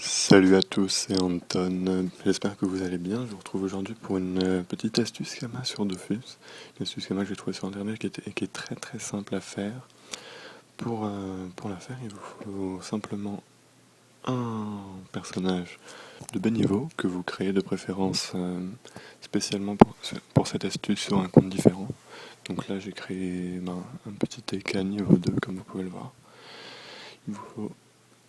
Salut à tous, c'est Anton. J'espère que vous allez bien. Je vous retrouve aujourd'hui pour une petite astuce Kama sur Dofus. Une astuce Kama que j'ai trouvée sur internet qui est très très simple à faire. Pour la faire, il vous faut simplement un personnage de bas niveau que vous créez de préférence spécialement pour cette astuce sur un compte différent. Donc là, j'ai créé un petit TK niveau 2, comme vous pouvez le voir. Il vous faut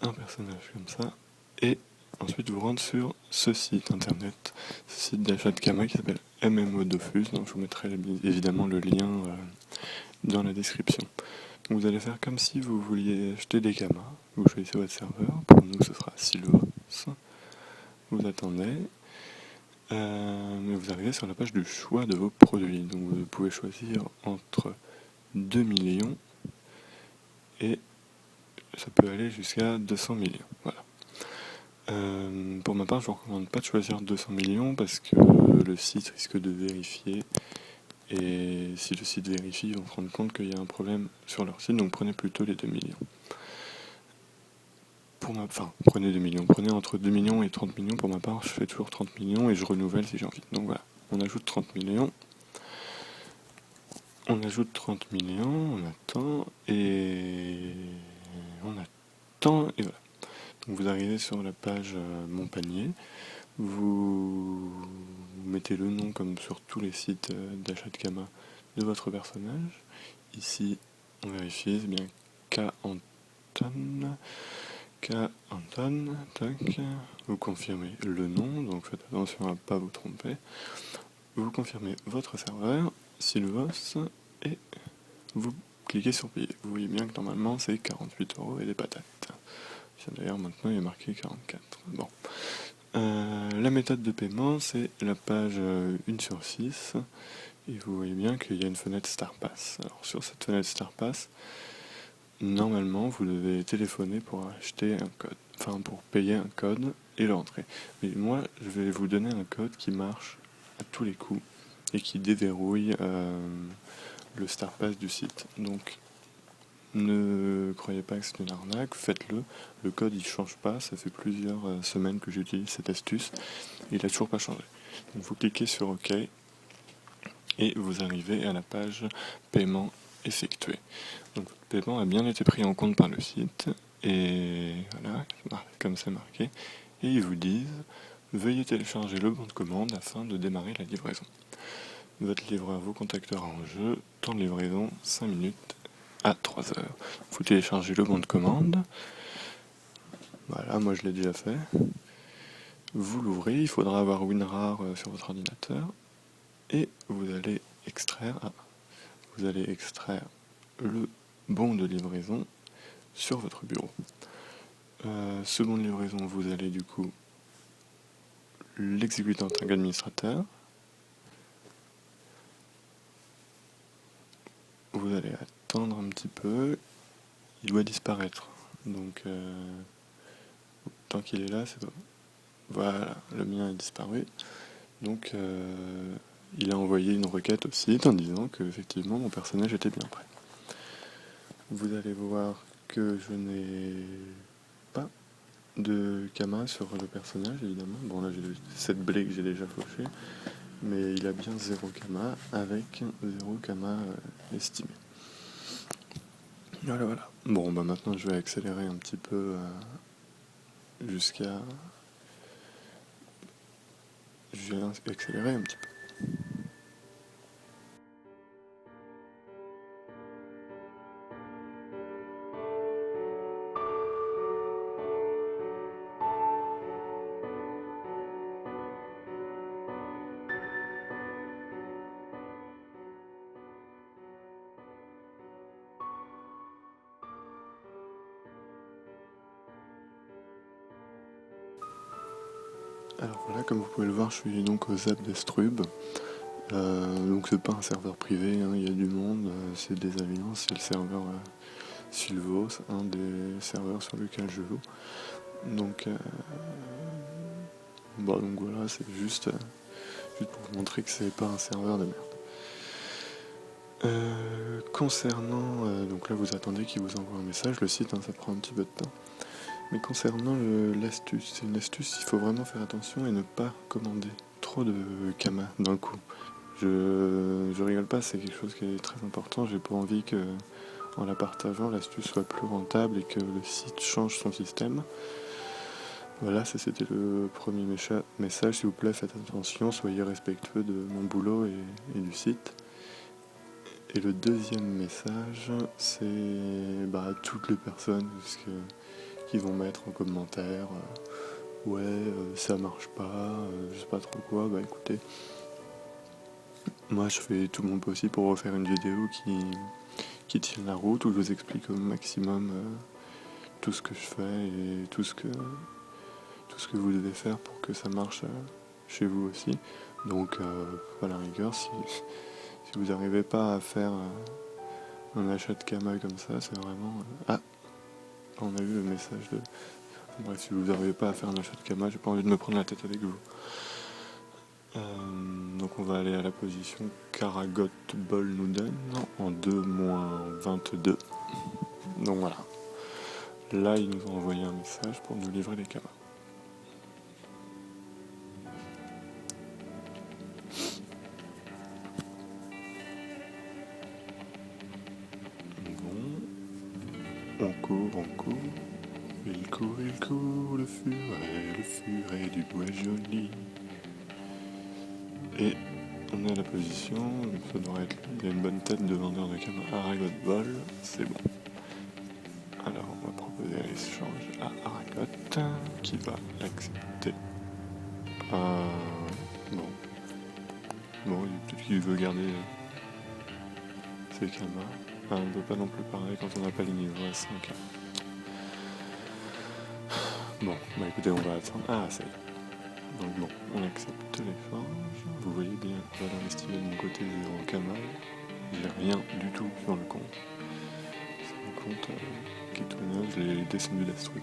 un personnage comme ça. Et ensuite, vous rentrez sur ce site internet, ce site d'achat de Kama qui s'appelle MMO Dofus. Donc, je vous mettrai évidemment le lien dans la description. Donc, vous allez faire comme si vous vouliez acheter des Kama. Vous choisissez votre serveur. Pour nous, ce sera Sylvos. Vous attendez. Mais vous arrivez sur la page du choix de vos produits. Donc, vous pouvez choisir entre 2 millions et ça peut aller jusqu'à 200 millions. Voilà. Pour ma part, je ne vous recommande pas de choisir 200 millions parce que le site risque de vérifier. Et si le site vérifie, ils vont se rendre compte qu'il y a un problème sur leur site, donc prenez plutôt les 2 millions. Prenez 2 millions. Prenez entre 2 millions et 30 millions. Pour ma part, je fais toujours 30 millions et je renouvelle si j'ai envie. Donc voilà, on ajoute 30 millions. On ajoute 30 millions, on attend, et voilà. Donc vous arrivez sur la page Mon panier, vous mettez le nom comme sur tous les sites d'achat de Kama de votre personnage. Ici, on vérifie, c'est bien K Anton, tac. Vous confirmez le nom, donc faites attention à ne pas vous tromper. Vous confirmez votre serveur, Sylvos, et vous cliquez sur payer. Vous voyez bien que normalement c'est 48€ et des patates. D'ailleurs maintenant il est marqué 44. Bon. La méthode de paiement, c'est la page 1 sur 6. Et vous voyez bien qu'il y a une fenêtre StarPass. Alors sur cette fenêtre StarPass, normalement vous devez téléphoner pour acheter un code. Enfin pour payer un code et le rentrer. Mais moi je vais vous donner un code qui marche à tous les coups et qui déverrouille le StarPass du site. Donc ne croyez pas que c'est une arnaque, faites-le. Le code il change pas, ça fait plusieurs semaines que j'utilise cette astuce et il a toujours pas changé. Donc vous cliquez sur OK et vous arrivez à la page paiement effectué. Donc votre paiement a bien été pris en compte par le site et voilà, comme c'est marqué. Et ils vous disent veuillez télécharger le bon de commande afin de démarrer la livraison. Votre livreur vous contactera en jeu, temps de livraison 5 minutes à 3 heures. Vous téléchargez le bon de commande. Voilà, moi je l'ai déjà fait. Vous l'ouvrez, il faudra avoir WinRAR sur votre ordinateur et vous allez extraire le bon de livraison sur votre bureau. Ce bon de livraison, vous allez du coup l'exécuter en tant qu'administrateur. Vous allez attendre un petit peu, il doit disparaître. Donc tant qu'il est là, c'est bon. Voilà, le mien est disparu. Donc il a envoyé une requête au site en disant que effectivement mon personnage était bien prêt. Vous allez voir que je n'ai pas de Kama sur le personnage évidemment. Bon là j'ai cette blé que j'ai déjà fauché, mais il a bien 0 Kama avec 0 Kama estimé. Voilà. Bon bah maintenant je vais accélérer un petit peu jusqu'à... Je vais accélérer un petit peu. Alors voilà, comme vous pouvez le voir, je suis donc au Zap d'Estrub. Donc c'est pas un serveur privé, hein, il y a du monde, c'est des alliances, c'est le serveur Sylvos, un des serveurs sur lequel je joue. Donc voilà, c'est juste pour vous montrer que c'est pas un serveur de merde. Concernant, donc là vous attendez qu'il vous envoie un message, le site, hein, ça prend un petit peu de temps. Mais concernant l'astuce, c'est une astuce, il faut vraiment faire attention et ne pas commander trop de Kama d'un coup. Je rigole pas, c'est quelque chose qui est très important. J'ai pas envie que, en la partageant, l'astuce soit plus rentable et que le site change son système. Voilà, ça c'était le premier message. S'il vous plaît, faites attention, soyez respectueux de mon boulot et du site. Et le deuxième message, c'est à toutes les personnes qui vont mettre en commentaire ouais, ça marche pas, je sais pas trop quoi. Bah écoutez, moi je fais tout mon possible pour refaire une vidéo qui tient la route, où je vous explique au maximum tout ce que je fais et tout ce que vous devez faire pour que ça marche chez vous aussi. Donc à la rigueur, si vous n'arrivez pas à faire un achat de Kama comme ça, c'est vraiment... on a eu le message de... Bref, si vous n'arrivez pas à faire un achat de Kama, j'ai pas envie de me prendre la tête avec vous. Donc on va aller à la position Karagot Bol Nuden en 2-22. Donc voilà. Là, ils nous ont envoyé un message pour nous livrer les Kama. Bon, on court. Il court, le furet du bois joli. Et on est à la position, ça devrait être... Il y a une bonne tête de vendeur de Kama Aragot Bol, c'est bon. Alors on va proposer l'échange à Aragot, qui va l'accepter. Bon, peut-être qu'il veut garder ses Kama. On ne peut pas non plus parler quand on n'a pas les niveaux à 5. Bon, écoutez, on va attendre. Ça y est. Donc bon, on accepte l'échange. Vous voyez bien, valeur estimée de mon côté 0 Kama. J'ai rien du tout sur le compte. C'est un compte qui est tout neuf, je l'ai descendu d'Astruy.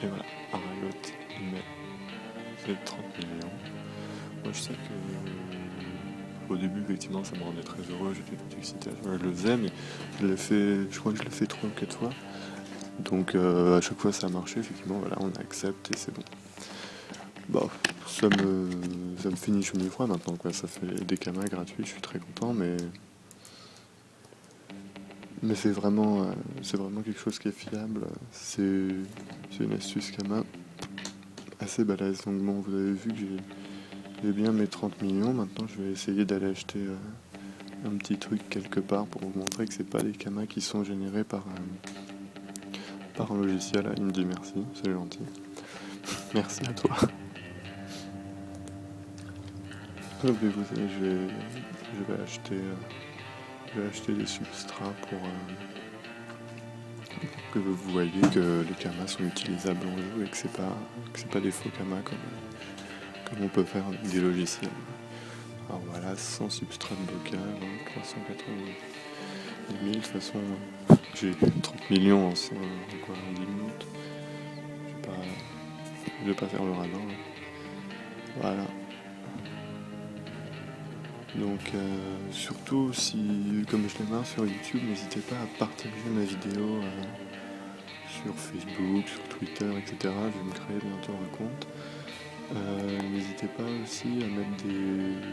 Et voilà, Aragot, il met c'est 30 millions. Moi je sais que au début effectivement ça me rendait très heureux, j'étais tout excité, je le faisais, mais je crois que je l'ai fait 3 ou 4 fois. Donc à chaque fois ça a marché, effectivement, voilà, on accepte et c'est bon. Ça me finit chez 1000 fois maintenant, quoi. Ça fait des Kama gratuits, je suis très content, mais c'est vraiment quelque chose qui est fiable. C'est une astuce Kama assez balèze. Donc bon, vous avez vu que j'ai bien mes 30 millions. Maintenant, je vais essayer d'aller acheter un petit truc quelque part pour vous montrer que c'est pas des Kama qui sont générés par un logiciel. Il me dit merci, c'est gentil. Merci à toi. Donc écoutez, je vais acheter des substrats pour que vous voyez que les Kama sont utilisables en jeu et que c'est pas des faux Kama comme on peut faire avec des logiciels. Alors voilà, 100 substrats de bocal, 390 000, de toute façon j'ai 30 millions en 10 minutes. Je vais pas faire le radin. Voilà. Donc surtout si, comme je démarre sur YouTube, n'hésitez pas à partager ma vidéo sur Facebook, sur Twitter, etc. Je vais me créer bientôt un compte. N'hésitez pas aussi à mettre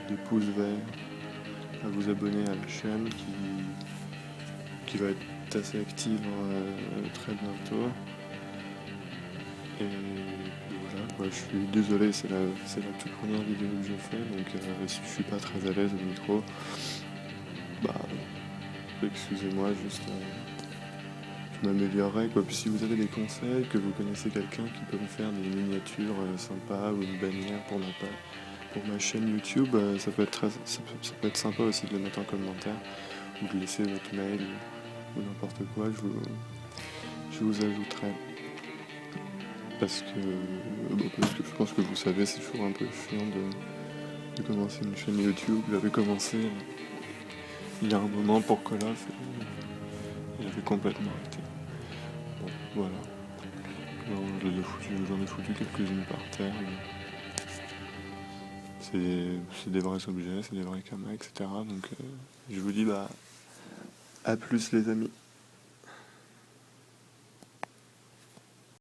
des pouces verts, à vous abonner à la chaîne qui va être assez active très bientôt. Et voilà, quoi, je suis désolé, c'est la toute première vidéo que je fais, donc si je suis pas très à l'aise au micro, excusez-moi, juste je m'améliorerai, quoi. Puis si vous avez des conseils, que vous connaissez quelqu'un qui peut me faire des miniatures sympas ou une bannière pour ma chaîne YouTube, ça peut être sympa aussi de le mettre en commentaire ou de laisser votre mail ou n'importe quoi, je vous ajouterai. Parce que je pense que vous savez, c'est toujours un peu chiant de commencer une chaîne YouTube. J'avais commencé il y a un moment pour Call of et j'avais complètement arrêté. Bon, voilà. J'en ai foutu quelques-unes par terre. C'est des vrais objets, c'est des vrais Kama, etc. Donc je vous dis à plus les amis.